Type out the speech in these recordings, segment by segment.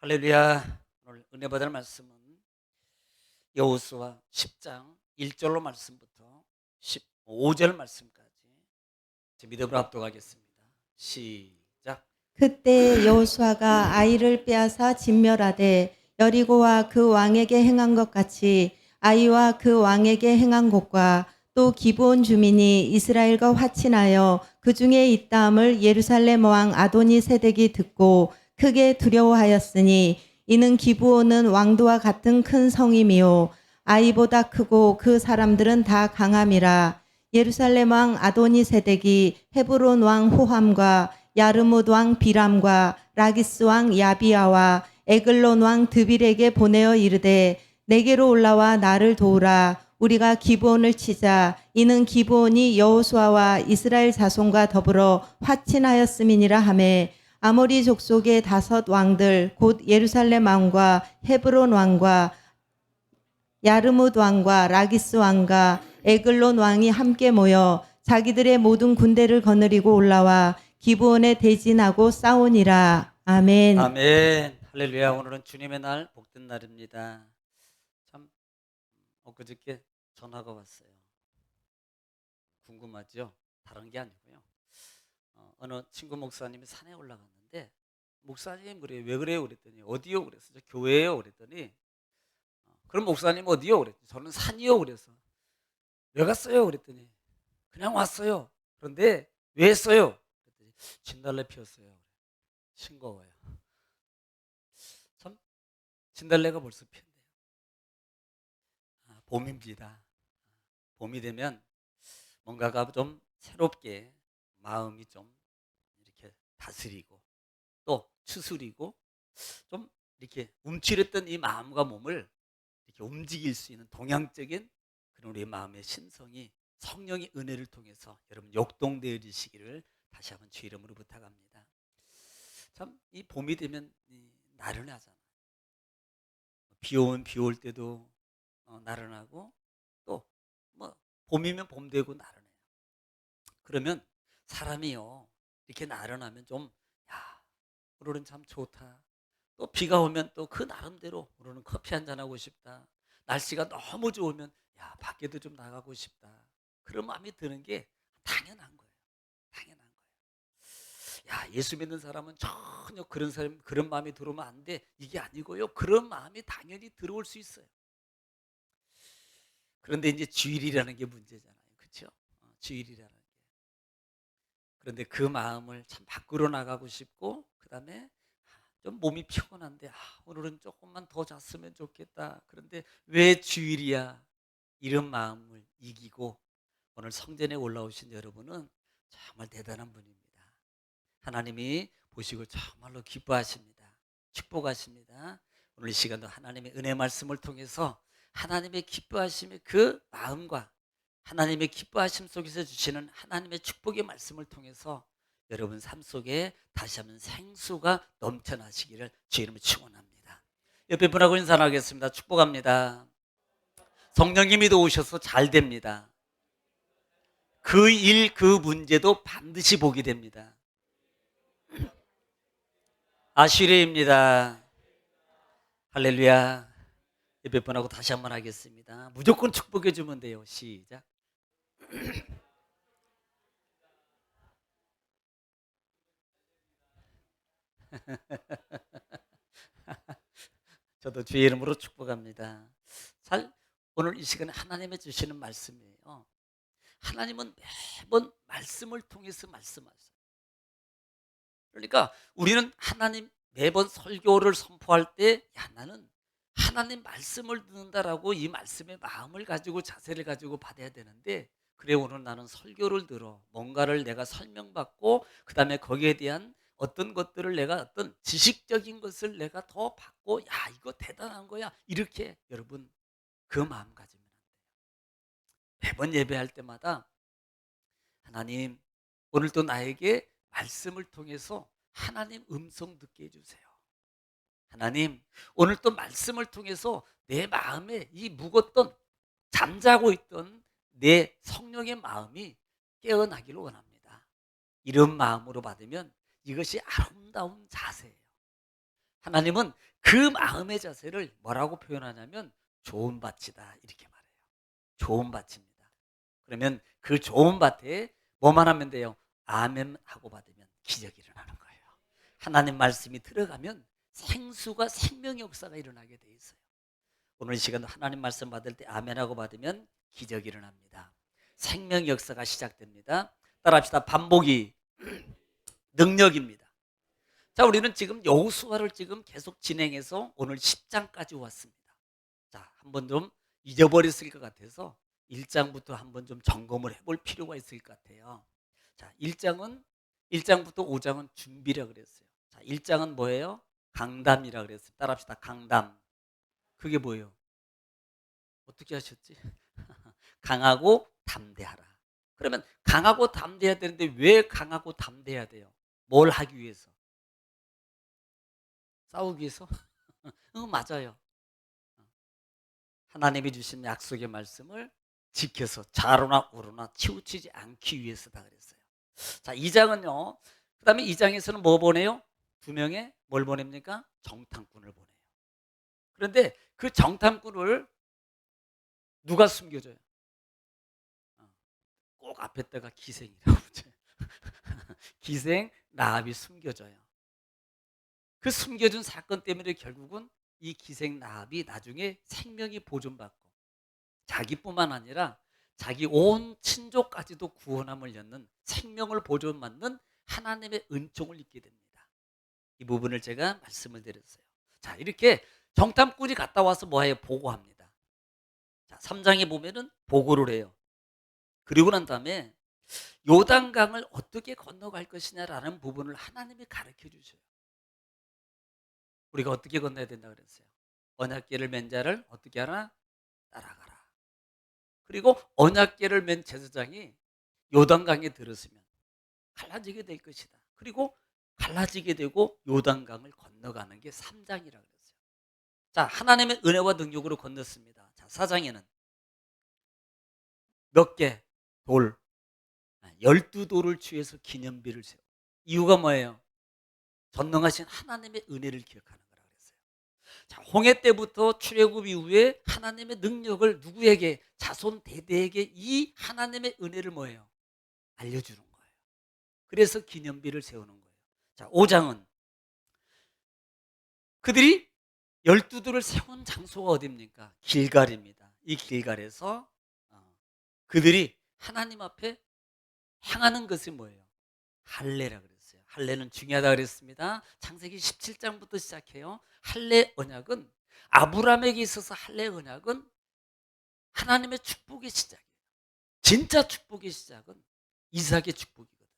할렐루야. 오늘 은혜 받을 말씀은 여호수아 10장 1절로 말씀부터 15절 말씀까지 제 믿음으로 합독하겠습니다. 시작. 그때 여호수아가 아이를 빼앗아 진멸하되 여리고와 그 왕에게 행한 것 같이 아이와 그 왕에게 행한 곳과 또 기브온 주민이 이스라엘과 화친하여 그 중에 있다함을 예루살렘 왕 아도니 세덱이 듣고 크게 두려워하였으니 이는 기브온은 왕도와 같은 큰 성임이요 아이보다 크고 그 사람들은 다 강함이라. 예루살렘 왕 아도니 세덱이 헤브론 왕 호함과 야르뭇 왕 비람과 라기스 왕 야비아와 에글론 왕 드빌에게 보내어 이르되 내게로 올라와 나를 도우라. 우리가 기브온을 치자. 이는 기브온이 여호수아와 이스라엘 자손과 더불어 화친하였음이니라 하매 아모리 족속의 5 왕들 곧 예루살렘 왕과 헤브론 왕과 야르뭇 왕과 라기스 왕과 에글론 왕이 함께 모여 자기들의 모든 군대를 거느리고 올라와 기브온에 대진하고 싸우니라. 아멘. 아멘. 할렐루야. 오늘은 주님의 날, 복된 날입니다. 참 엊그저께 전화가 왔어요. 궁금하죠? 다른 게 아니고요. 어느 친구 목사님이 산에 올라갔는데 목사님 그래요. 왜 그래요? 그랬더니 어디요? 그랬어요. 저 교회예요. 그랬더니 그럼 목사님 어디요? 그랬더니 저는 산이요. 그래서 왜 갔어요? 그랬더니 그냥 왔어요. 그런데 왜 했어요? 그랬더니 진달래 피웠어요. 싱거워요. 참 진달래가 벌써 피었네요. 봄입니다. 봄이 되면 뭔가가 좀 새롭게 마음이 좀 이렇게 다스리고 또 추스리고 좀 이렇게 움츠렸던 이 마음과 몸을 이렇게 움직일 수 있는 동양적인 그런 우리의 마음의 신성이 성령의 은혜를 통해서 여러분 역동되어지시기를 다시 한번 주 이름으로 부탁합니다. 참 이 봄이 되면 나른하잖아요. 비 올 때도 나른하고 또 뭐 봄이면 봄 되고 나른해요. 그러면 사람이요 이렇게 나른하면 좀 야, 오늘은 참 좋다. 또 비가 오면 또 그 나름대로 오늘은 커피 한잔 하고 싶다. 날씨가 너무 좋으면 야 밖에도 좀 나가고 싶다. 그런 마음이 드는 게 당연한 거예요. 당연한 거예요. 야 예수 믿는 사람은 전혀 그런 마음이 들어오면 안 돼. 이게 아니고요. 그런 마음이 당연히 들어올 수 있어요. 그런데 이제 주일이라는 게 문제잖아요. 그렇죠? 주일이라는 게. 그런데 그 마음을 참 밖으로 나가고 싶고 그다음에 좀 몸이 피곤한데 오늘은 조금만 더 잤으면 좋겠다. 그런데 왜 주일이야? 이런 마음을 이기고 오늘 성전에 올라오신 여러분은 정말 대단한 분입니다. 하나님이 보시고 정말로 기뻐하십니다. 축복하십니다. 오늘 이 시간도 하나님의 은혜 말씀을 통해서 하나님의 기뻐하심의 그 마음과 하나님의 기뻐하심 속에서 주시는 하나님의 축복의 말씀을 통해서 여러분 삶 속에 다시 한번 생수가 넘쳐나시기를 주 이름으로 축원합니다. 옆에 분하고 인사 나누겠습니다. 축복합니다. 성령님이 도우셔서 잘 됩니다. 그 일, 그 문제도 반드시 보게 됩니다. 아시리입니다. 할렐루야. 옆에 분하고 다시 한번 하겠습니다. 무조건 축복해 주면 돼요. 시작. 저도 주의 이름으로 축복합니다. 오늘 이 시간에 하나님의 주시는 말씀이에요. 하나님은 매번 말씀을 통해서 말씀하세요. 그러니까 우리는 하나님 매번 설교를 선포할 때 나는 하나님 말씀을 듣는다라고 이 말씀의 마음을 가지고 자세를 가지고 받아야 되는데 그래 오늘 나는 설교를 들어 뭔가를 내가 설명받고 그다음에 거기에 대한 어떤 것들을 내가 어떤 지식적인 것을 내가 더 받고 야 이거 대단한 거야 이렇게 여러분 그 마음 가지면 안 돼요. 매번 예배할 때마다 하나님 오늘도 나에게 말씀을 통해서 하나님 음성 듣게 해주세요. 하나님 오늘 또 말씀을 통해서 내 마음에 이 묵었던 잠자고 있던 내 성령의 마음이 깨어나기를 원합니다. 이런 마음으로 받으면 이것이 아름다운 자세예요. 하나님은 그 마음의 자세를 뭐라고 표현하냐면 좋은 밭이다 이렇게 말해요. 좋은 밭입니다. 그러면 그 좋은 밭에 뭐만 하면 돼요? 아멘 하고 받으면 기적이 일어나는 거예요. 하나님 말씀이 들어가면 생수가 생명의 역사가 일어나게 돼 있어요. 오늘 이 시간도 하나님 말씀 받을 때 아멘 하고 받으면 기적이 일어납니다. 생명의 역사가 시작됩니다. 따라합시다. 반복이 능력입니다. 자, 우리는 지금 여호수아를 지금 계속 진행해서 오늘 10장까지 왔습니다. 자, 한번 좀 잊어버렸을 것 같아서 1장부터 한번 좀 점검을 해볼 필요가 있을 것 같아요. 자, 1장부터 5장은 준비라 그랬어요. 자, 1장은 뭐예요? 강담이라 그랬어요. 따라합시다. 강담. 그게 뭐예요? 어떻게 하셨지? 강하고 담대하라. 그러면 강하고 담대해야 되는데 왜 강하고 담대해야 돼요? 뭘 하기 위해서? 싸우기 위해서? 맞아요. 하나님이 주신 약속의 말씀을 지켜서 좌로나 우로나 치우치지 않기 위해서다 그랬어요. 자, 2장은요. 그 다음에 2장에서는 뭐 보내요? 두 명의 뭘 보냅니까? 정탐꾼을 보내요. 그런데 그 정탐꾼을 누가 숨겨줘요? 꼭 앞에다가 기생이라고 붙여요. 기생 라합이 숨겨져요. 그 숨겨준 사건 때문에 결국은 이 기생 라합이 나중에 생명이 보존받고 자기뿐만 아니라 자기 온 친족까지도 구원함을 여는 생명을 보존받는 하나님의 은총을 입게 됩니다. 이 부분을 제가 말씀을 드렸어요. 자, 이렇게 정탐꾼이 갔다 와서 뭐해요? 보고합니다. 자, 3장에 보면은 보고를 해요. 그리고 난 다음에 요단강을 어떻게 건너갈 것이냐라는 부분을 하나님이 가르쳐 주셔요. 우리가 어떻게 건너야 된다 그랬어요? 언약궤를 맨 자를 어떻게 하나? 따라가라. 그리고 언약궤를 맨 제사장이 요단강에 들었으면 갈라지게 될 것이다. 그리고 갈라지게 되고 요단강을 건너가는 게 3장이라 그랬어요. 자, 하나님의 은혜와 능력으로 건넜습니다. 자, 4장에는 몇 개? 돌. 12돌을 취해서 기념비를 세워. 이유가 뭐예요? 전능하신 하나님의 은혜를 기억하는 거라 그랬어요. 자, 홍해 때부터 출애굽 이후에 하나님의 능력을 누구에게? 자손 대대에게 이 하나님의 은혜를 뭐예요? 알려주는 거예요. 그래서 기념비를 세우는 거예요. 자, 5장은 그들이 12돌을 세운 장소가 어디입니까? 길갈입니다. 이 길갈에서 그들이 하나님 앞에 행하는 것이 뭐예요? 할례라 그랬어요. 할례는 중요하다 그랬습니다. 창세기 17장부터 시작해요. 할례 언약은 아브라함에게 있어서 할례 언약은 하나님의 축복의 시작이에요. 진짜 축복의 시작은 이삭의 축복이거든요.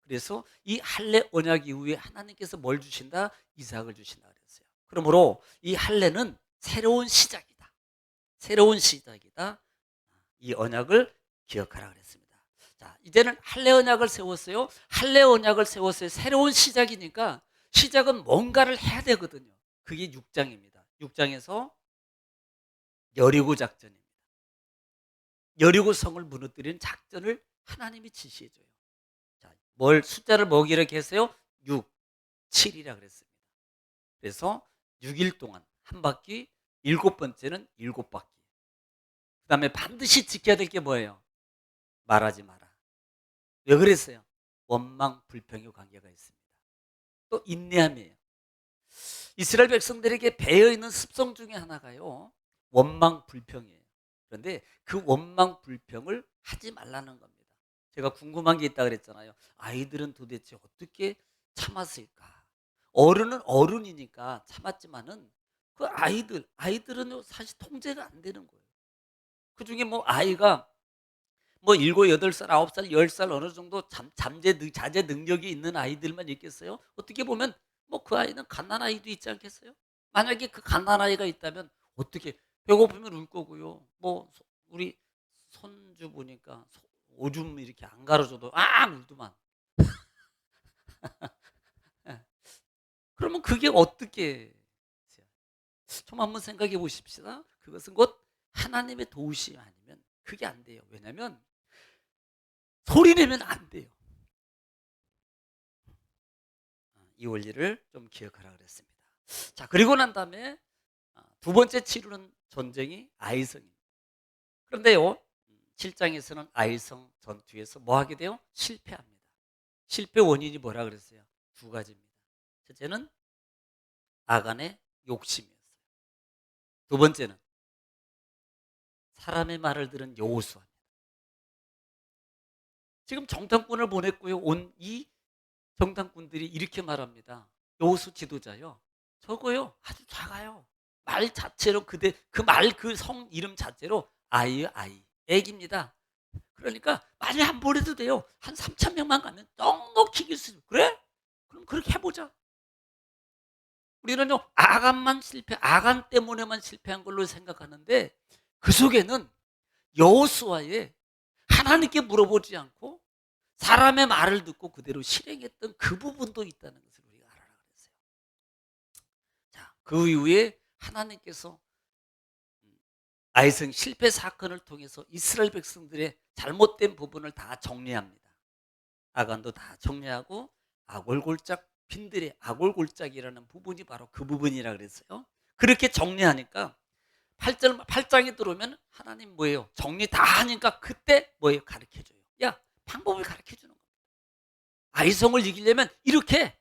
그래서 이 할례 언약 이후에 하나님께서 뭘 주신다? 이삭을 주신다 그랬어요. 그러므로 이 할례는 새로운 시작이다. 새로운 시작이다. 이 언약을 기억하라 그랬습니다. 자, 이제는 할례 언약을 세웠어요. 할례 언약을 세웠어요. 새로운 시작이니까 시작은 뭔가를 해야 되거든요. 그게 6장입니다. 6장에서 여리고 작전입니다. 여리고 성을 무너뜨리는 작전을 하나님이 지시해 줘요. 자, 뭘 숫자를 뭐기로 했어요? 6, 7이라 그랬습니다. 그래서 6일 동안 한 바퀴, 7번째는 7바퀴. 그다음에 반드시 지켜야 될 게 뭐예요? 말하지 마라. 왜 그랬어요? 원망 불평의 관계가 있습니다. 또 인내함이에요. 이스라엘 백성들에게 배어 있는 습성 중에 하나가요. 원망 불평이에요. 그런데 그 원망 불평을 하지 말라는 겁니다. 제가 궁금한 게 있다 그랬잖아요. 아이들은 도대체 어떻게 참았을까? 어른은 어른이니까 참았지만은 그 아이들은 사실 통제가 안 되는 거예요. 그 중에 뭐 아이가 뭐 7, 8살, 9살, 10살 어느 정도 자제 능력이 있는 아이들만 있겠어요? 어떻게 보면 뭐 그 아이는 갓난 아이도 있지 않겠어요? 만약에 그 갓난 아이가 있다면 어떻게 배고프면 울 거고요. 뭐 우리 손주 보니까 오줌 이렇게 안 가려줘도 울더만. 예. 그러면 그게 어떻게 좀 한번 생각해 보십시다. 그것은 곧 하나님의 도우심 아니면 그게 안 돼요. 왜냐하면 소리 내면 안 돼요. 이 원리를 좀 기억하라 그랬습니다. 자, 그리고 난 다음에 두 번째 치르는 전쟁이 아이성입니다. 그런데요, 7장에서는 아이성 전투에서 뭐 하게 돼요? 실패합니다. 실패 원인이 뭐라 그랬어요? 두 가지입니다. 첫째는 아간의 욕심이었어요. 두 번째는 사람의 말을 들은 여호수아입니다. 지금 정탐꾼을 보냈고요. 온 이 정탐꾼들이 이렇게 말합니다. 여호수 지도자요. 저거요 아주 작아요. 말 자체로 그 말 그 성 이름 자체로 아이의 아이, 애기입니다. 그러니까 많이 안 보내도 돼요. 한 3천 명만 가면 넉넉히 이길 수 있어요. 그래? 그럼 그렇게 해보자. 우리는요 아간 때문에만 실패한 걸로 생각하는데 그 속에는 여호수아의 하나님께 물어보지 않고 사람의 말을 듣고 그대로 실행했던 그 부분도 있다는 것을 우리가 알아라 그랬어요. 자, 그 이후에 하나님께서 아이성 실패 사건을 통해서 이스라엘 백성들의 잘못된 부분을 다 정리합니다. 아간도 다 정리하고 아골골짝 빈들의 아골골짝이라는 부분이 바로 그 부분이라 그랬어요. 그렇게 정리하니까 8장에 들어오면 하나님 뭐예요? 정리 다 하니까 그때 뭐예요? 가르쳐줘요. 야, 방법을 가르쳐주는 겁니다. 아이성을 이기려면 이렇게,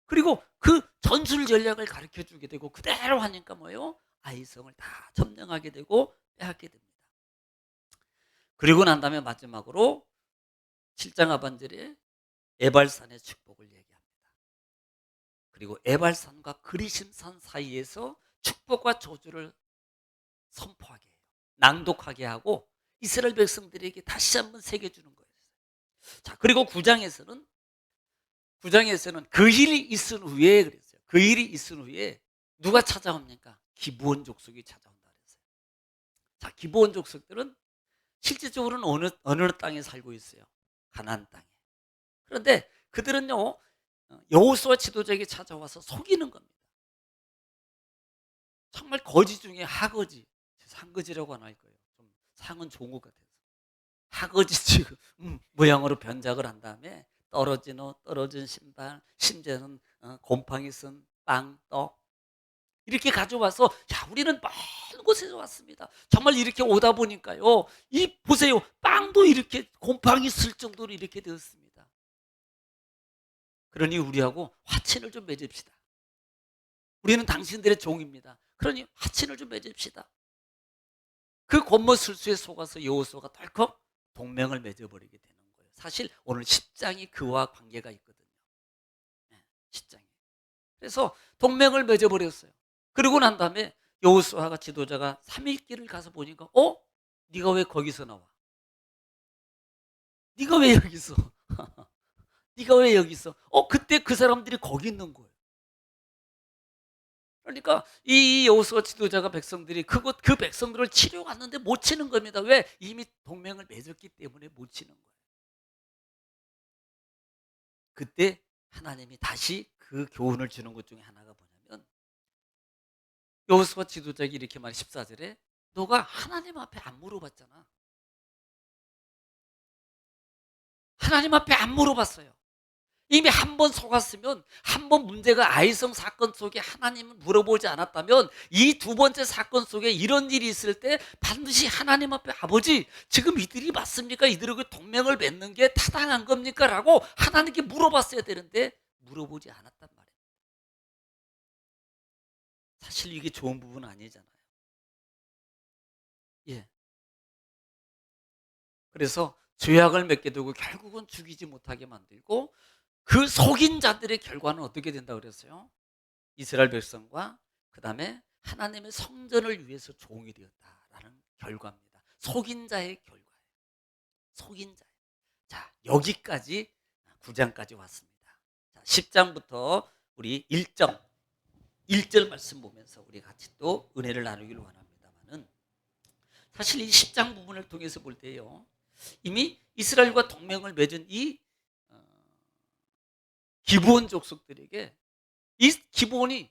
그리고 그 전술 전략을 가르쳐주게 되고 그대로 하니까 뭐예요? 아이성을 다 점령하게 되고 빼앗게 됩니다. 그리고 난 다음에 마지막으로 7장 하반절에 에발산의 축복을 얘기합니다. 그리고 에발산과 그리심산 사이에서 축복과 저주를 선포하게 해요. 낭독하게 하고 이스라엘 백성들에게 다시 한번 새겨주는 거예요. 자, 그리고 9장에서는 그 일이 있은 후에 그랬어요. 그 일이 있은 후에 누가 찾아옵니까? 기브온 족속이 찾아온다 그랬어요. 자, 기브온 족속들은 실질적으로는 어느 땅에 살고 있어요? 가나안 땅에. 그런데 그들은요 여호수아 지도자에게 찾아와서 속이는 겁니다. 정말 거지 중에 하거지, 상거지라고 안 할 거예요. 좀 상은 좋은 것 같아서 하거지 지금 모양으로 변작을 한 다음에 떨어진 신발, 심지어는 곰팡이 쓴 빵, 떡 이렇게 가져와서 야 우리는 먼 곳에서 왔습니다. 정말 이렇게 오다 보니까요 이 보세요 빵도 이렇게 곰팡이 쓸 정도로 이렇게 되었습니다. 그러니 우리하고 화친을 좀 맺읍시다. 우리는 당신들의 종입니다. 그러니 화친을 좀 맺읍시다. 그 겉멋술수에 속아서 여호수아가 덜컥 동맹을 맺어버리게 되는 거예요. 사실 오늘 10장이 그와 관계가 있거든요. 10장이. 그래서 동맹을 맺어버렸어요. 그러고 난 다음에 여호수아가 지도자가 3일 길을 가서 보니까 네가 왜 거기서 나와? 네가 왜 여기 있어? 네가 왜 여기 있어? 그때 그 사람들이 거기 있는 거예요. 그러니까 이 여호수아 지도자가 백성들이 그 백성들을 치러 갔는데 못 치는 겁니다. 왜? 이미 동맹을 맺었기 때문에 못 치는 거예요. 그때 하나님이 다시 그 교훈을 주는 것 중에 하나가 뭐냐면 여호수아 지도자가 이렇게 말해 14절에 너가 하나님 앞에 안 물어봤잖아. 하나님 앞에 안 물어봤어요. 이미 한 번 속았으면 한 번 문제가 아이성 사건 속에 하나님을 물어보지 않았다면 이 두 번째 사건 속에 이런 일이 있을 때 반드시 하나님 앞에 아버지 지금 이들이 맞습니까? 이들에게 동맹을 맺는 게 타당한 겁니까? 라고 하나님께 물어봤어야 되는데 물어보지 않았단 말이에요. 사실 이게 좋은 부분은 아니잖아요. 예. 그래서 죄악을 맺게 되고 결국은 죽이지 못하게 만들고 그 속인 자들의 결과는 어떻게 된다고 그랬어요? 이스라엘 백성과 그 다음에 하나님의 성전을 위해서 종이 되었다라는 결과입니다. 속인 자의 결과예요. 속인 자. 자, 여기까지 9장까지 왔습니다. 자, 10장부터 우리 1절 말씀 보면서 우리 같이 또 은혜를 나누기를 원합니다만은 사실 이 10장 부분을 통해서 볼 때요. 이미 이스라엘과 동맹을 맺은 이 기브온 족속들에게 이 기브온이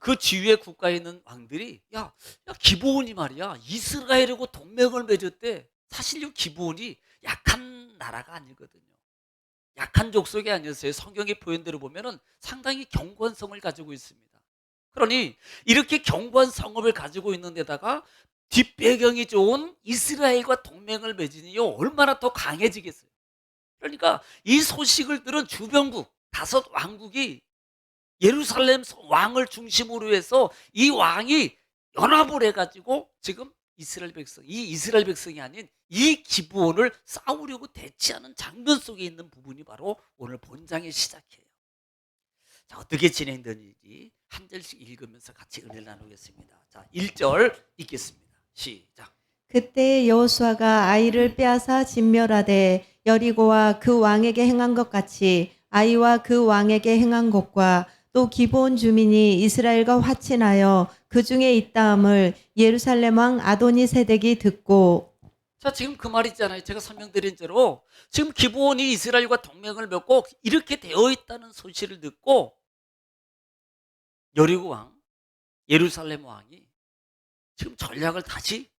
그 지위의 국가에 있는 왕들이 야 기브온이 말이야 이스라엘하고 동맹을 맺었대. 사실 이 기브온이 약한 나라가 아니거든요. 약한 족속이 아니었어요. 성경의 표현대로 보면은 상당히 견고한 성을 가지고 있습니다. 그러니 이렇게 견고한 성읍을 가지고 있는 데다가 뒷배경이 좋은 이스라엘과 동맹을 맺으니 얼마나 더 강해지겠어요. 그러니까 이 소식을 들은 주변국 다섯 왕국이 예루살렘 왕을 중심으로 해서 이 왕이 연합을 해가지고 지금 이스라엘 백성이 아닌 이 기브온을 싸우려고 대치하는 장면 속에 있는 부분이 바로 오늘 본장의 시작이에요. 자, 어떻게 진행되는지 한 절씩 읽으면서 같이 은혜를 나누겠습니다. 자, 1절 읽겠습니다. 시작. 그때 여호수아가 아이를 빼앗아 진멸하되 여리고와 그 왕에게 행한 것 같이 아이와 그 왕에게 행한 것과 또 기브온 주민이 이스라엘과 화친하여 그 중에 있다함을 예루살렘 왕 아도니세덱이 듣고. 자, 지금 그 말 있잖아요. 제가 설명드린 대로 지금 기브온이 이스라엘과 동맹을 맺고 이렇게 되어 있다는 소식을 듣고 여리고 왕, 예루살렘 왕이 지금 전략을 다시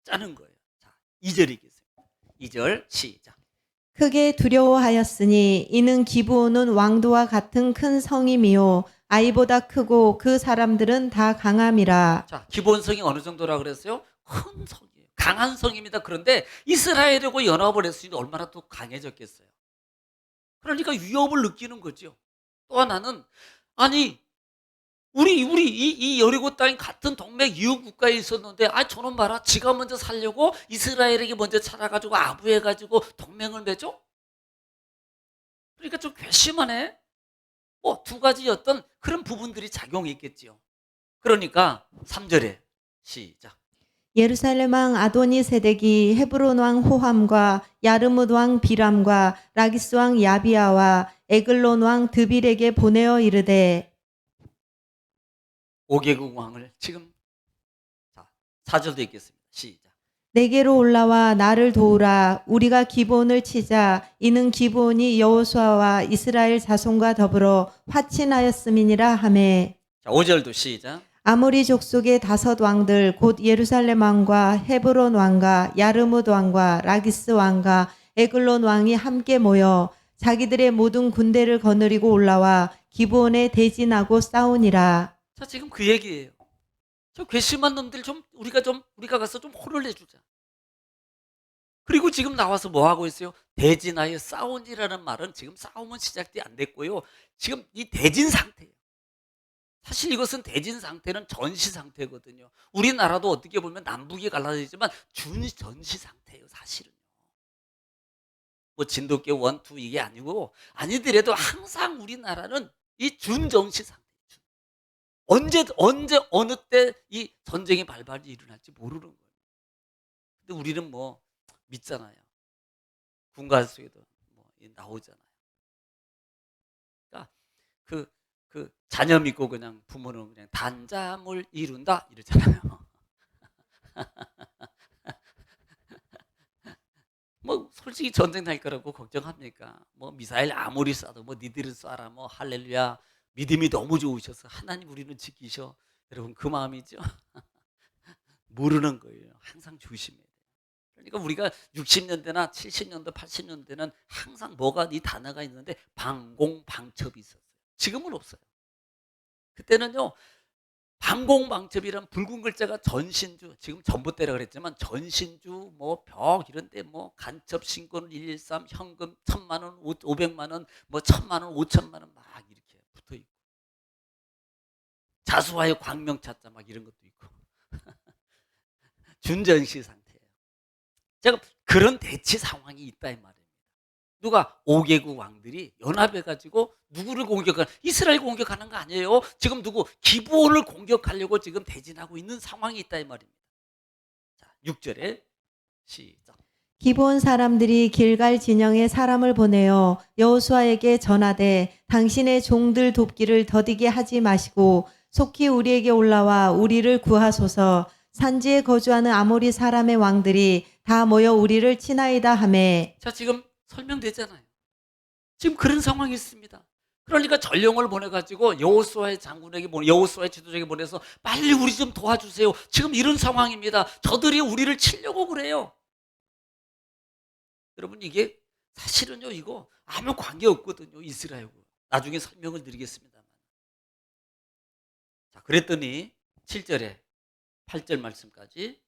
짜는 거예요. 자, 2절 읽겠습니다. 2절 시작. 크게 두려워하였으니 이는 기브온은 왕도와 같은 큰 성임이요 아이보다 크고 그 사람들은 다 강함이라. 자, 기본성이 어느 정도라 그랬어요? 큰 성이에요. 강한 성입니다. 그런데 이스라엘하고 연합을 했으니 얼마나 또 강해졌겠어요. 그러니까 위협을 느끼는 거죠. 또 하나는 아니 우리 이 여리고 땅이 같은 동맹 이웃 국가에 있었는데 저놈 봐라, 지가 먼저 살려고 이스라엘에게 먼저 찾아가지고 아부해가지고 동맹을 맺어? 그러니까 좀 괘씸하네. 뭐 두 가지 어떤 그런 부분들이 작용했겠지요. 그러니까 3절에 시작. 예루살렘 왕 아도니세덱이 헤브론 왕 호함과 야르뭇 왕 비람과 라기스 왕 야비아와 에글론 왕 드빌에게 보내어 이르되. 5개국 왕을 지금, 자, 4절도 읽겠습니다. 시작. 내게로 올라와 나를 도우라. 우리가 기브온을 치자. 이는 기브온이 여호수아와 이스라엘 자손과 더불어 화친하였음이니라 하매. 자, 5절도 시작. 아모리 족속의 다섯 왕들 곧 예루살렘 왕과 헤브론 왕과 야르뭇 왕과 라기스 왕과 에글론 왕이 함께 모여 자기들의 모든 군대를 거느리고 올라와 기브온에 대진하고 싸우니라. 자, 지금 그 얘기예요. 저 괘씸한 놈들 우리가 가서 좀 혼을 내주자. 그리고 지금 나와서 뭐 하고 있어요? 대진하여 싸우니라는 말은 지금 싸움은 시작이 안 됐고요. 지금 이 대진 상태예요. 사실 이것은 대진 상태는 전시 상태거든요. 우리나라도 어떻게 보면 남북이 갈라지지만 준전시 상태예요, 사실은요. 뭐 진돗개 1, 2 이게 아니고 아니더라도 항상 우리나라는 이 준정시 상태. 언제 어느 때 이 전쟁의 발발이 일어날지 모르는 거예요. 근데 우리는 뭐 믿잖아요. 군가 속에도 뭐 나오잖아요. 그러니까 그 자녀 믿고 그냥 부모는 그냥 단잠을 이룬다 이러잖아요. 뭐 솔직히 전쟁 날 거라고 걱정합니까? 뭐 미사일 아무리 쏴도 뭐 니들은 쏴라 뭐 할렐루야, 믿음이 너무 좋으셔서 하나님 우리는 지키셔. 여러분 그 마음이죠. 모르는 거예요. 항상 조심해야 돼요. 그러니까 우리가 60년대나 70년대 80년대는 항상 뭐가 이 단어가 있는데 방공방첩이 있었어요. 지금은 없어요. 그때는요 방공방첩이란 붉은 글자가 전신주, 지금 전봇대라 그랬지만 전신주 뭐 벽 이런데 뭐 간첩 신고는 113 현금 1,000만 원 500만 원 뭐 1,000만 원 5천만 원 막 이렇게 붙어 있고 자수와의 광명 찾자 막 이런 것도 있고 준전시 상태예요. 제가 그런 대치 상황이 있다 이 말입니다. 누가 5개국 왕들이 연합해가지고 누구를 이스라엘 공격하는 거 아니에요. 지금 누구 기브온을 공격하려고 지금 대진하고 있는 상황이 있다 이 말입니다. 자, 6절에 시작. 기브온 사람들이 길갈 진영에 사람을 보내어 여호수아에게 전하되 당신의 종들 돕기를 더디게 하지 마시고 속히 우리에게 올라와 우리를 구하소서. 산지에 거주하는 아모리 사람의 왕들이 다 모여 우리를 치나이다 하매. 자, 지금 설명됐잖아요. 지금 그런 상황이 있습니다. 그러니까 전령을 보내가지고 여호수아의 장군에게 여호수아의 지도자에게 보내서 빨리 우리 좀 도와주세요. 지금 이런 상황입니다. 저들이 우리를 치려고 그래요. 여러분 이게 사실은요 이거 아무 관계 없거든요 이스라엘과. 나중에 설명을 드리겠습니다만. 자 그랬더니 7절에 8절 말씀까지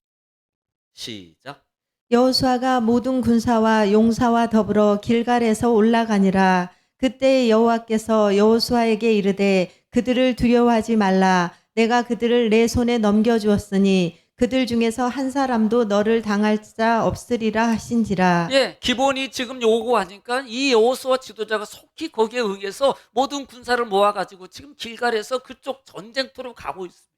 시작. 여호수아가 모든 군사와 용사와 더불어 길갈에서 올라가니라. 그때 여호와께서 여호수아에게 이르되 그들을 두려워하지 말라. 내가 그들을 내 손에 넘겨주었으니 그들 중에서 한 사람도 너를 당할 자 없으리라 하신지라. 예, 기본이 지금 요구하니까 이 여호수아 지도자가 속히 거기에 응해서 모든 군사를 모아가지고 지금 길갈에서 그쪽 전쟁터로 가고 있습니다.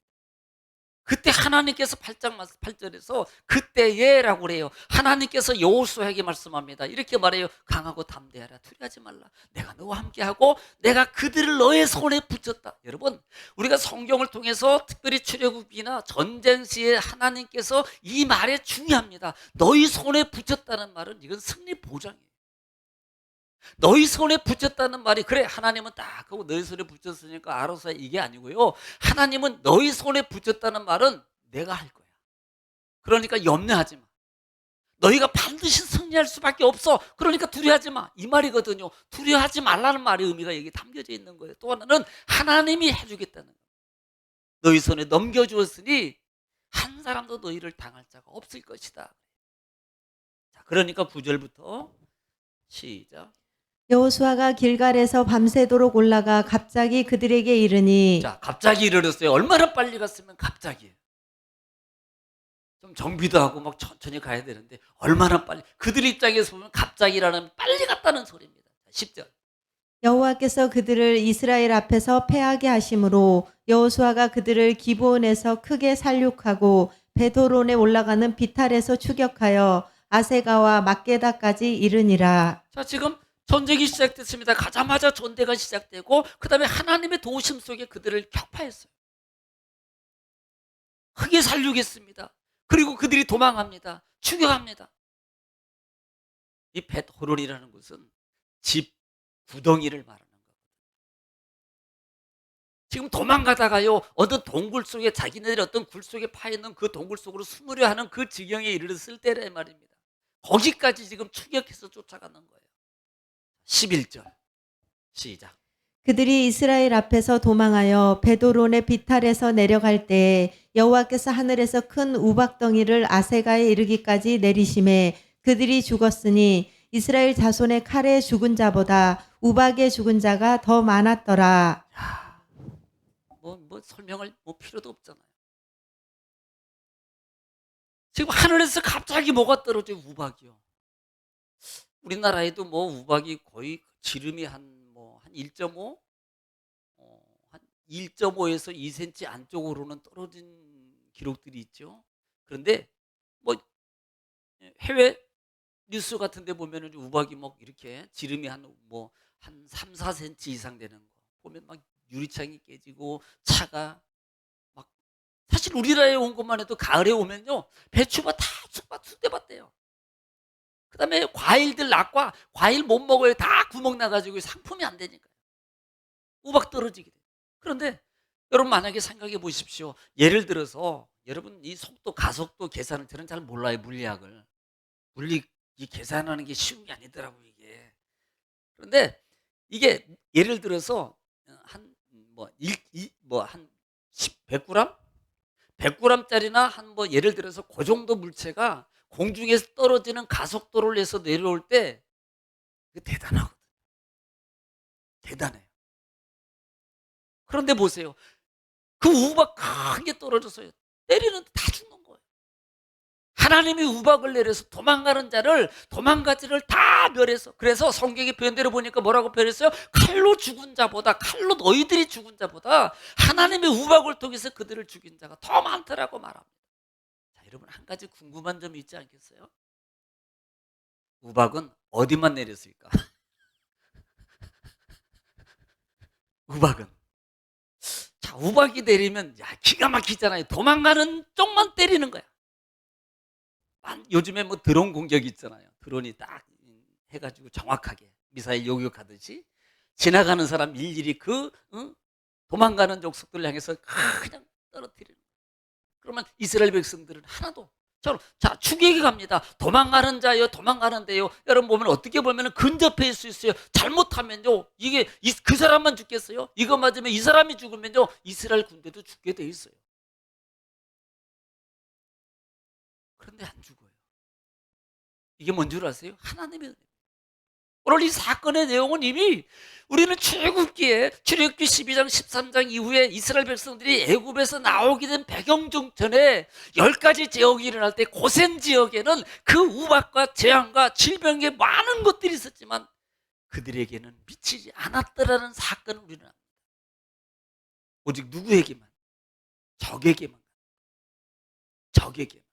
그때 하나님께서 8절에서 그때에라고 그래요. 하나님께서 여호수아에게 말씀합니다. 이렇게 말해요. 강하고 담대하라. 두려워하지 말라. 내가 너와 함께하고 내가 그들을 너의 손에 붙였다. 여러분 우리가 성경을 통해서 특별히 출애굽기나 전쟁 시에 하나님께서 이 말에 중요합니다. 너희 손에 붙였다는 말은 이건 승리 보장이에요. 너희 손에 붙였다는 말이 그래 하나님은 딱 하고 너희 손에 붙였으니까 알아서 해, 이게 아니고요. 하나님은 너희 손에 붙였다는 말은 내가 할 거야. 그러니까 염려하지 마. 너희가 반드시 승리할 수밖에 없어. 그러니까 두려워하지 마. 이 말이거든요. 두려워하지 말라는 말의 의미가 여기 담겨져 있는 거예요. 또 하나는 하나님이 해주겠다는 거예요. 너희 손에 넘겨주었으니 한 사람도 너희를 당할 자가 없을 것이다. 자, 그러니까 9절부터 시작. 여호수아가 길갈에서 밤새도록 올라가 갑자기 그들에게 이르니. 자, 갑자기 이르렀어요. 얼마나 빨리 갔으면 갑자기. 좀 정비도 하고 막 천천히 가야 되는데 얼마나 빨리. 그들 입장에서 보면 갑자기라는 빨리 갔다는 소리입니다. 10절. 여호와께서 그들을 이스라엘 앞에서 패하게 하심으로 여호수아가 그들을 기브온에서 크게 살육하고 베도론에 올라가는 비탈에서 추격하여 아세가와 막게다까지 이르니라. 자, 지금 전쟁이 시작됐습니다. 가자마자 전대가 시작되고 그 다음에 하나님의 도우심 속에 그들을 격파했어요. 크게 살육했습니다. 그리고 그들이 도망합니다. 추격합니다. 이 벳호론이라는 것은 집 구덩이를 말하는 거예요. 지금 도망가다가요 어떤 동굴 속에 자기네들이 어떤 굴 속에 파있는 그 동굴 속으로 숨으려 하는 그 지경에 이르렀을 때란 말입니다. 거기까지 지금 추격해서 쫓아가는 거예요. 11절 시작. 그들이 이스라엘 앞에서 도망하여 베도론의 비탈에서 내려갈 때 여호와께서 하늘에서 큰 우박덩이를 아세가에 이르기까지 내리심에 그들이 죽었으니 이스라엘 자손의 칼에 죽은 자보다 우박에 죽은 자가 더 많았더라. 뭐 설명할 필요도 없잖아요. 지금 하늘에서 갑자기 뭐가 떨어져요? 우박이요. 우리나라에도 뭐 우박이 거의 지름이 한 1.5, 한 1.5에서 2cm 안쪽으로는 떨어진 기록들이 있죠. 그런데 뭐 해외 뉴스 같은 데 보면은 우박이 막 이렇게 지름이 한 3, 4cm 이상 되는 거 보면 막 유리창이 깨지고 차가 막 사실 우리나라에 온 것만 해도 가을에 오면요 배추밭 다 쑥대밭 돼요. 그 다음에 과일들 낙과 과일 못 먹어요. 다 구멍 나가지고 상품이 안 되니까요. 우박 떨어지게 돼요. 그런데 여러분 만약에 생각해 보십시오. 예를 들어서 여러분 이 속도 가속도 계산을 저는 잘 몰라요. 물리학을. 이 계산하는 게 쉬운 게 아니더라고요. 이게. 그런데 이게 예를 들어서 한 100g? 100g짜리나 한 예를 들어서 그 정도 물체가 공중에서 떨어지는 가속도를 내서 내려올 때 대단하거든요. 대단해요. 그런데 보세요. 그 우박 큰 게 떨어져서 때리는데 다 죽는 거예요. 하나님이 우박을 내려서 도망가지를 다 멸해서 그래서 성경의 표현대로 보니까 뭐라고 표현했어요? 칼로 너희들이 죽은 자보다 하나님의 우박을 통해서 그들을 죽인 자가 더 많더라고 말합니다. 여러분 한 가지 궁금한 점이 있지 않겠어요? 우박은 어디만 내렸을까? 우박은 자 우박이 내리면 기가 막히잖아요. 도망가는 쪽만 때리는 거야. 요즘에 드론 공격이 있잖아요. 드론이 딱 해가지고 정확하게 미사일 요격하듯이 지나가는 사람 일일이 도망가는 족속들을 향해서 그냥 떨어뜨리는 거예요. 그러면 이스라엘 백성들은 하나도 자, 추격이 갑니다. 도망가는 자요, 도망가는데요. 여러분 보면 어떻게 보면 근접해 있을 수 있어요. 잘못하면요, 이게 그 사람만 죽겠어요? 이거 맞으면 이 사람이 죽으면요, 이스라엘 군대도 죽게 돼 있어요. 그런데 안 죽어요. 이게 뭔 줄 아세요? 하나님의 은혜. 오늘 이 사건의 내용은 이미 우리는 출애굽기에 출애굽기 12장 13장 이후에 이스라엘 백성들이 애굽에서 나오게 된 배경 중 전에 10가지 지역이 일어날 때 고센 지역에는 그 우박과 재앙과 질병의 많은 것들이 있었지만 그들에게는 미치지 않았더라는 사건을 우리는 합니다. 오직 누구에게만? 적에게만. 적에게만.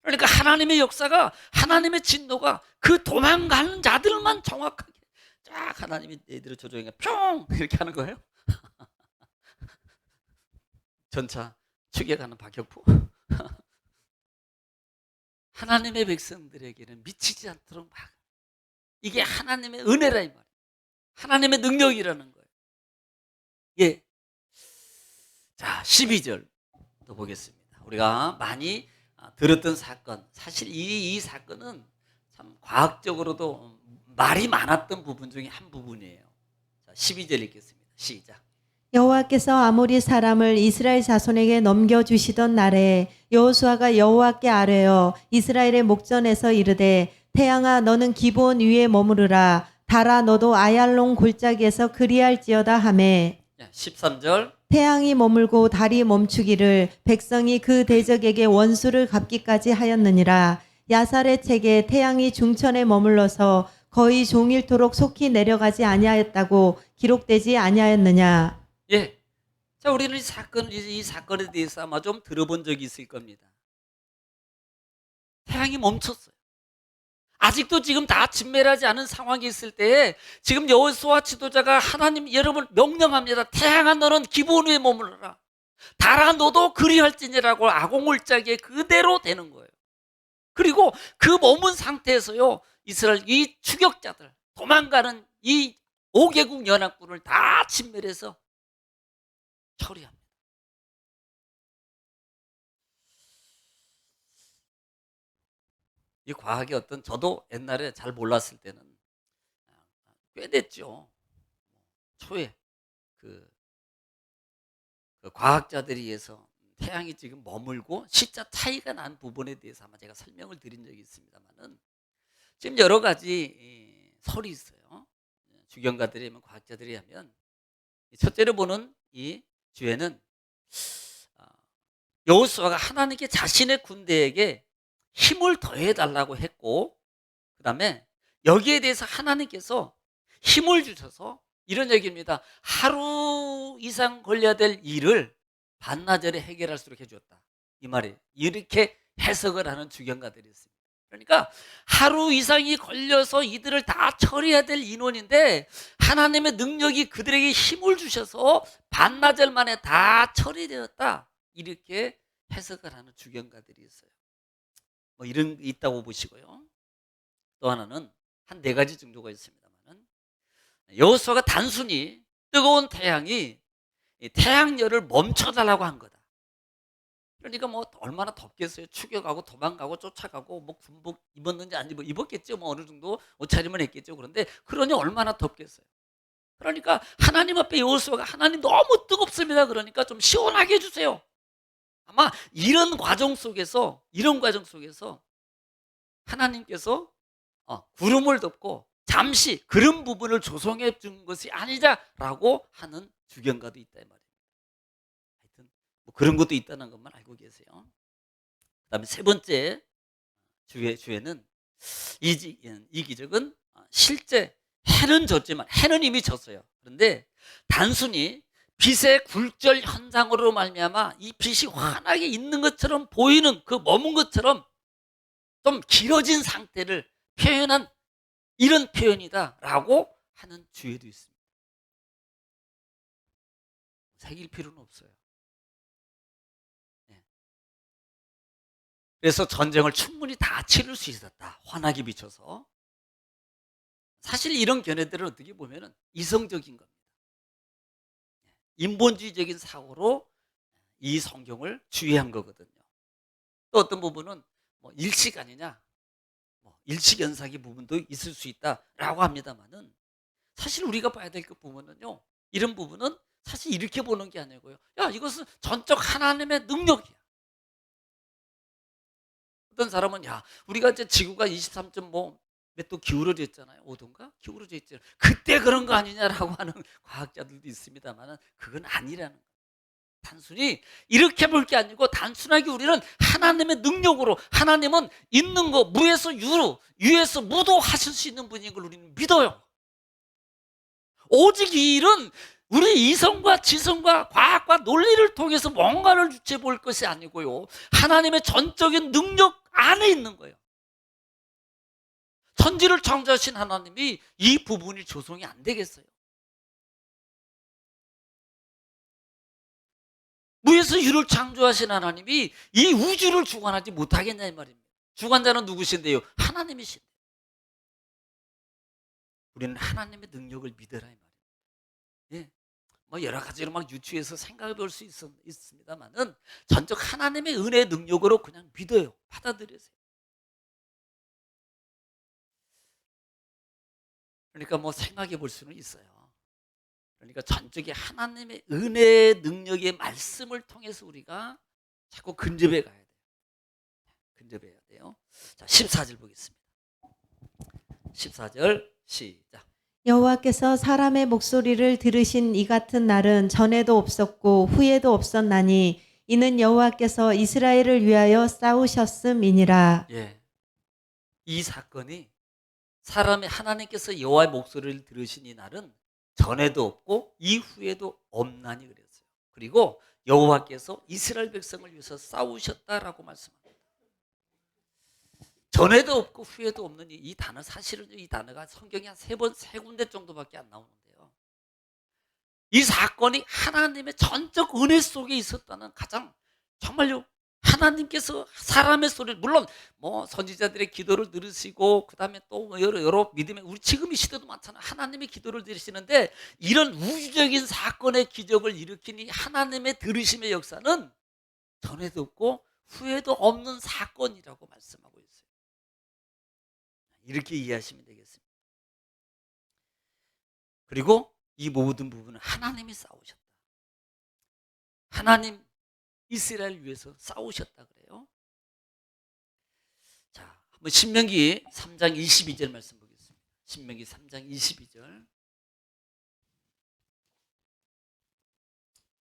그러니까 하나님의 역사가, 하나님의 진노가 그 도망가는 자들만 정확하게 쫙 하나님이 얘들을 조종해 평 이렇게 하는 거예요. 전차 추격하는 박격포. 하나님의 백성들에게는 미치지 않도록 막, 이게 하나님의 은혜라 이 말이에요. 하나님의 능력이라는 거예요. 예. 자, 12절 또 보겠습니다. 우리가 많이 들었던 사건, 사실 이 사건은 참 과학적으로도 말이 많았던 부분 중에 한 부분이에요. 자, 12절 읽겠습니다. 시작. 여호와께서 아모리 사람을 이스라엘 자손에게 넘겨주시던 날에 여호수아가 여호와께 아뢰어 이스라엘의 목전에서 이르되 태양아 너는 기브온 위에 머무르라 달아 너도 아얄론 골짜기에서 그리할지어다 하매 13절. 태양이 머물고 달이 멈추기를 백성이 그 대적에게 원수를 갚기까지 하였느니라. 야살의 책에 태양이 중천에 머물러서 거의 종일토록 속히 내려가지 아니하였다고 기록되지 아니하였느냐. 예. 자, 우리는 이 사건에 대해서 아마 좀 들어본 적이 있을 겁니다. 태양이 멈췄어요. 아직도 지금 다 진멸하지 않은 상황이 있을 때 지금 여호수아 지도자가 하나님 여러분 명령합니다. 태양아 너는 기브온 위에 머물러라. 달아 너도 그리할지니라고 아공골짜기에 그대로 되는 거예요. 그리고 그 머문 상태에서요, 이스라엘 이 추격자들, 도망가는 이 5개국 연합군을 다 진멸해서 처리합니다. 이 과학의 어떤, 저도 옛날에 잘 몰랐을 때는 꽤 됐죠. 초에 그 과학자들에 의해서 태양이 지금 머물고 시차 차이가 난 부분에 대해서 아마 제가 설명을 드린 적이 있습니다만은 지금 여러 가지 설이 있어요. 주경가들이 하면, 과학자들이 하면, 첫째로 보는 이 주에는 여호수아가 하나님께 자신의 군대에게 힘을 더해달라고 했고, 그 다음에 여기에 대해서 하나님께서 힘을 주셔서 이런 얘기입니다. 하루 이상 걸려야 될 일을 반나절에 해결할 수 있게 해주었다. 이 말이 이렇게 해석을 하는 주경가들이 있습니다. 그러니까 하루 이상이 걸려서 이들을 다 처리해야 될 인원인데 하나님의 능력이 그들에게 힘을 주셔서 반나절 만에 다 처리되었다. 이렇게 해석을 하는 주경가들이 있어요. 뭐 이런 게 있다고 보시고요. 또 하나는 한 4가지 정도가 있습니다만은 여호수아가 단순히 뜨거운 태양이 태양열을 멈춰달라고 한 거다. 그러니까 뭐 얼마나 덥겠어요. 추격하고 도망가고 쫓아가고 뭐 군복 입었는지 안 입었겠죠. 뭐 어느 정도 옷차림을 했겠죠. 그런데 그러니 얼마나 덥겠어요. 그러니까 하나님 앞에 여호수아가 하나님 너무 뜨겁습니다. 그러니까 좀 시원하게 해주세요. 아마 이런 과정 속에서 하나님께서 구름을 덮고 잠시 그런 부분을 조성해 준 것이 아니자라고 하는 주경가도 있다 이 말이에요. 하여튼 뭐 그런 것도 있다는 것만 알고 계세요. 그다음에 3번째 주에는 이 기적은 실제 해는 졌지만, 해는 이미 졌어요. 그런데 단순히 빛의 굴절 현상으로 말미암아 이 빛이 환하게 있는 것처럼 보이는, 그 머문 것처럼 좀 길어진 상태를 표현한 이런 표현이다라고 하는 주에도 있습니다. 새길 필요는 없어요. 네. 그래서 전쟁을 충분히 다 치를 수 있었다. 환하게 비춰서. 사실 이런 견해들은 어떻게 보면 이성적인 겁니다. 인본주의적인 사고로 이 성경을 주의한 거거든요. 또 어떤 부분은 뭐 일식 아니냐, 뭐 일식연상의 부분도 있을 수 있다라고 합니다만은 사실 우리가 봐야 될 그 부분은요. 이런 부분은 사실 이렇게 보는 게 아니고요. 야, 이것은 전적 하나님의 능력이야. 어떤 사람은 야, 우리가 이제 지구가 23.뭐 몇 도 기울어져 있잖아요. 5도인가? 기울어져 있잖아요. 그때 그런 거 아니냐라고 하는 과학자들도 있습니다만은 그건 아니라는 거예요. 단순히 이렇게 볼 게 아니고 단순하게 우리는 하나님의 능력으로 하나님은 있는 거 무에서 유로, 유에서 무도 하실 수 있는 분인 걸 우리는 믿어요. 오직 이 일은 우리 이성과 지성과 과학과 논리를 통해서 뭔가를 주체 볼 것이 아니고요. 하나님의 전적인 능력 안에 있는 거예요. 천지를 창조하신 하나님이 이 부분이 조성이 안 되겠어요? 무에서 유를 창조하신 하나님이 이 우주를 주관하지 못하겠냐 이 말입니다. 주관자는 누구신데요? 하나님이신데. 우리는 하나님의 능력을 믿어라 이 말이에요. 예. 뭐 여러 가지로 막 유추해서 생각해 볼 수 있습니다만은 전적 하나님의 은혜의 능력으로 그냥 믿어요. 받아들이세요. 그러니까 뭐 생각해 볼 수는 있어요. 그러니까 전적인 하나님의 은혜의 능력의 말씀을 통해서 우리가 자꾸 근접해 가야 돼요. 근접해야 돼요. 자, 14절 보겠습니다. 14절 시작. 여호와께서 사람의 목소리를 들으신 이 같은 날은 전에도 없었고 후에도 없었나니 이는 여호와께서 이스라엘을 위하여 싸우셨음이니라. 예. 이 사건이 사람의 하나님께서 여호와의 목소리를 들으신 이 날은 전에도 없고 이후에도 없나니 그랬어요. 그리고 여호와께서 이스라엘 백성을 위해서 싸우셨다라고 말씀합니다. 전에도 없고 후에도 없는 이 단어, 사실은 이 단어가 성경에 한 세 군데 정도밖에 안 나오는데요. 이 사건이 하나님의 전적 은혜 속에 있었다는 가장 정말요, 하나님께서 사람의 소리를, 물론 뭐 선지자들의 기도를 들으시고 그다음에 또 여러 믿음의, 우리 지금 이 시대도 많잖아요. 하나님의 기도를 들으시는데 이런 우주적인 사건의 기적을 일으키니 하나님의 들으심의 역사는 전에도 없고 후에도 없는 사건이라고 말씀하고 있어요. 이렇게 이해하시면 되겠습니다. 그리고 이 모든 부분은 하나님이 싸우셨다. 하나님 이스라엘 위해서 싸우셨다 그래요. 자, 한번 신명기 3장 22절 말씀 보겠습니다. 신명기 3장 22절.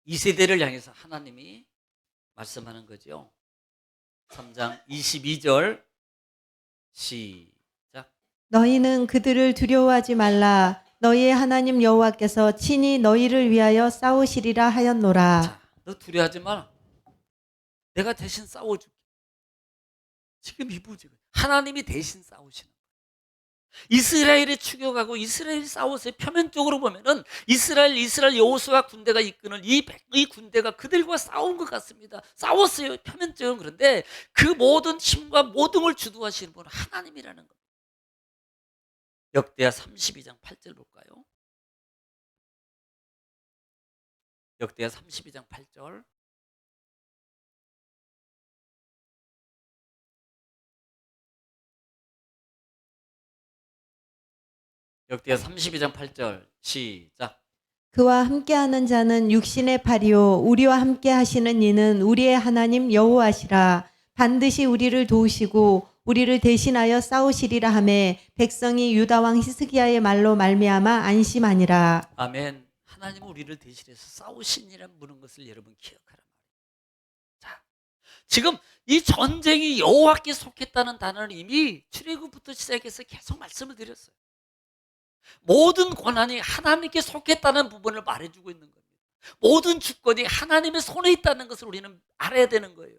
이 세대를 향해서 하나님이 말씀하는 거죠. 3장 22절 시작. 너희는 그들을 두려워하지 말라. 너희의 하나님 여호와께서 친히 너희를 위하여 싸우시리라 하였노라. 자, 너 두려워하지 마라. 내가 대신 싸워줄게. 지금 이 부분 하나님이 대신 싸우시는 거예요. 이스라엘이 추격하고 이스라엘이 싸웠어요. 표면적으로 보면은 이스라엘 여호수아 군대가 이끄는 이 군대가 그들과 싸운 것 같습니다. 싸웠어요. 표면적으로. 그런데 그 모든 힘과 모든 걸 주도하시는 분은 하나님이라는 겁니다. 역대하 32장 8절 볼까요? 역대하 32장 8절. 역대하 32장 8절 시작. 그와 함께하는 자는 육신의 팔이요 우리와 함께 하시는 이는 우리의 하나님 여호와시라. 반드시 우리를 도우시고 우리를 대신하여 싸우시리라 하매 백성이 유다 왕 히스기야의 말로 말미암아 안심하니라. 아멘. 하나님은 우리를 대신해서 싸우시니란 부른 것을 여러분 기억하라 말이에요. 자, 지금 이 전쟁이 여호와께 속했다는 단어는 이미 출애굽부터 시작해서 계속 말씀을 드렸어요. 모든 권한이 하나님께 속했다는 부분을 말해주고 있는 겁니다. 모든 주권이 하나님의 손에 있다는 것을 우리는 알아야 되는 거예요.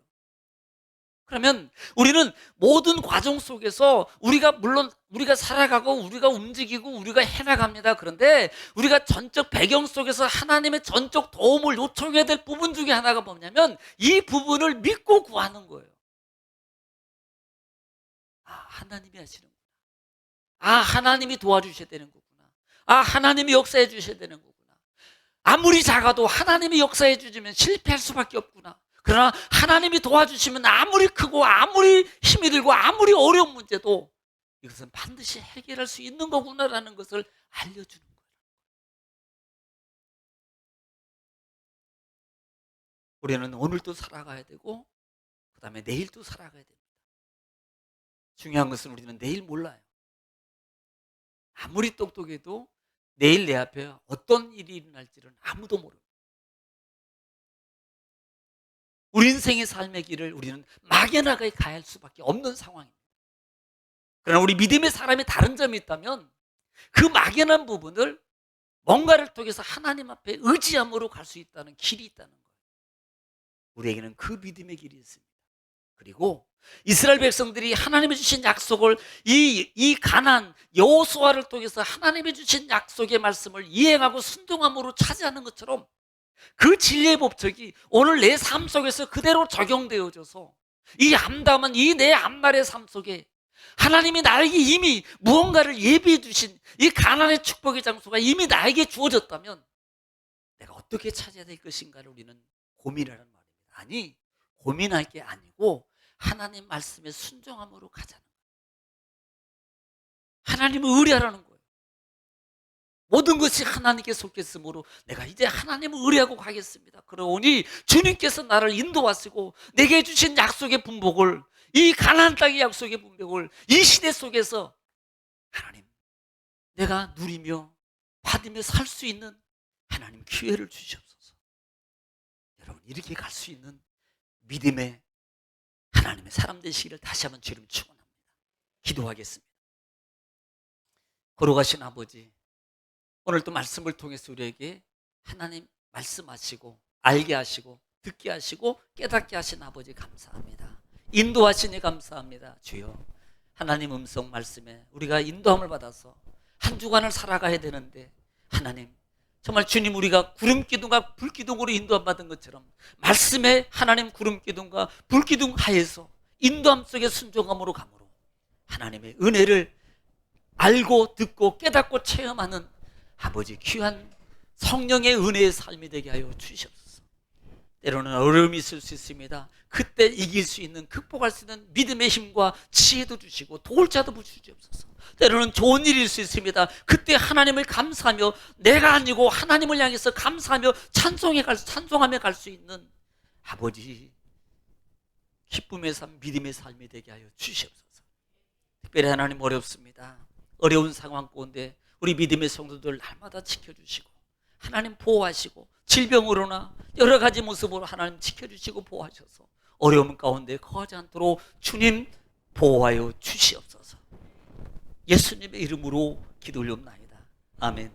그러면 우리는 모든 과정 속에서 물론 우리가 살아가고 우리가 움직이고 우리가 해나갑니다. 그런데 우리가 전적 배경 속에서 하나님의 전적 도움을 요청해야 될 부분 중에 하나가 뭐냐면 이 부분을 믿고 구하는 거예요. 아, 하나님이 하시는구나. 아, 하나님이 도와주셔야 되는 거구나. 아, 하나님이 역사해 주셔야 되는 거구나. 아무리 작아도 하나님이 역사해 주시면 실패할 수밖에 없구나. 그러나 하나님이 도와주시면 아무리 크고 아무리 힘이 들고 아무리 어려운 문제도 이것은 반드시 해결할 수 있는 거구나라는 것을 알려주는 거예요. 우리는 오늘도 살아가야 되고 그 다음에 내일도 살아가야 됩니다. 중요한 것은 우리는 내일 몰라요. 아무리 똑똑해도 내일 내 앞에 어떤 일이 일어날지는 아무도 모릅니다. 우리 인생의 삶의 길을 우리는 막연하게 가야 할 수밖에 없는 상황입니다. 그러나 우리 믿음의 사람이 다른 점이 있다면 그 막연한 부분을 뭔가를 통해서 하나님 앞에 의지함으로 갈 수 있다는 길이 있다는 거예요. 우리에게는 그 믿음의 길이 있습니다. 그리고 이스라엘 백성들이 하나님이 주신 약속을 이 가나안 여호수아를 통해서 하나님이 주신 약속의 말씀을 이행하고 순종함으로 차지하는 것처럼 그 진리의 법칙이 오늘 내 삶 속에서 그대로 적용되어져서 이 암담한 이 내 앞날의 삶 속에 하나님이 나에게 이미 무언가를 예비해 주신 이 가나안의 축복의 장소가 이미 나에게 주어졌다면 내가 어떻게 차지해야 될 것인가를 우리는 고민하는 말입니다. 아니, 고민할 게 아니고 하나님 말씀에 순종함으로 가자는 거예요. 하나님을 의뢰하라는 거예요. 모든 것이 하나님께 속했으므로 내가 이제 하나님을 의뢰하고 가겠습니다. 그러오니 주님께서 나를 인도하시고 내게 주신 약속의 분복을, 이 가나안 땅의 약속의 분복을 이 시대 속에서 하나님, 내가 누리며 받으며 살 수 있는 하나님 기회를 주시옵소서. 여러분, 이렇게 갈 수 있는 믿음의 하나님의 사람 되시기를 다시 한번 주님 축원합니다. 기도하겠습니다. 걸어가신 아버지, 오늘 또 말씀을 통해서 우리에게 하나님 말씀하시고 알게 하시고 듣게 하시고 깨닫게 하신 아버지 감사합니다. 인도하시니 감사합니다. 주여, 하나님 음성 말씀에 우리가 인도함을 받아서 한 주간을 살아가야 되는데 하나님, 정말 주님, 우리가 구름기둥과 불기둥으로 인도함 받은 것처럼 말씀에 하나님 구름기둥과 불기둥 하에서 인도함 속에 순종함으로 감으로 하나님의 은혜를 알고 듣고 깨닫고 체험하는 아버지 귀한 성령의 은혜의 삶이 되게 하여 주시옵소서. 때로는 어려움이 있을 수 있습니다. 그때 이길 수 있는, 극복할 수 있는 믿음의 힘과 지혜도 주시고 도울 자도 주시옵소서. 때로는 좋은 일일 수 있습니다. 그때 하나님을 감사하며 내가 아니고 하나님을 향해서 감사하며 찬송하며 갈 수 있는 아버지 기쁨의 삶, 믿음의 삶이 되게 하여 주시옵소서. 특별히 하나님, 어렵습니다. 어려운 상황 가운데 우리 믿음의 성도들 날마다 지켜주시고 하나님 보호하시고 질병으로나 여러 가지 모습으로 하나님 지켜주시고 보호하셔서 어려움 가운데 거하지 않도록 주님 보호하여 주시옵소서. 예수님의 이름으로 기도 올려옵나이다. 아멘.